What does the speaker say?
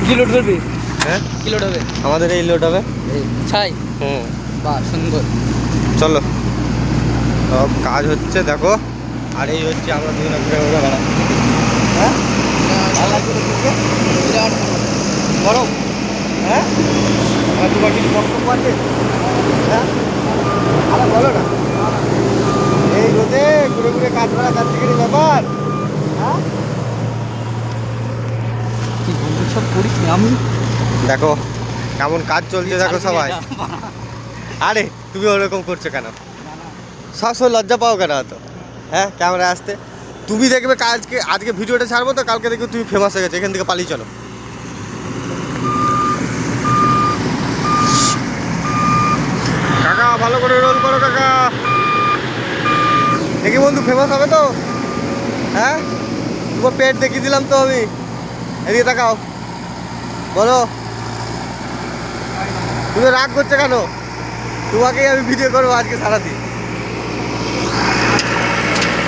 কি লোড করবি? হ্যাঁ কি লোড হবে? আমাদের এই লোড হবে। ছাই। বাহ সুন্দর। চলো সব কাজ হচ্ছে দেখো। আর এই হচ্ছে আমরা দুজনে ঘুরে ঘুরে বেড়াচ্ছি। হ্যাঁ ভালো লাগছে তো তোকে? বিরাট গরম। হ্যাঁ আমার তোমার কিছু বক্তব্য আছে? হ্যাঁ আরে বলো না। এই রোদে ঘুরে ঘুরে কাজ করা তার থেকে ব্যাপার। হ্যাঁ কি বন্ধু সব করিস না আমি। দেখো কেমন কাজ চলছে দেখো সবাই। আরে তুমি ওরকম করছো কেন? সবসময় লজ্জা পাও কেন তো? হ্যাঁ ক্যামেরায় আসতে তুমি দেখবে আজকে ভিডিওটা ছাড়বো তো কালকে দেখবে তুমি ফেমাস হয়ে গেছে। এখান থেকে পালিয়ে চলো। কাকা ভালো করে রোল করো কাকা। দেখি বন্ধু ফেমাস হবে তো? হ্যাঁ তোমার পেট দেখিয়ে দিলাম তো আমি। এদিকে তাকাও বলো। তুমি রাগ করছো কেন? তোমাকেই আমি ভিডিও করবো আজকে সারাদিন।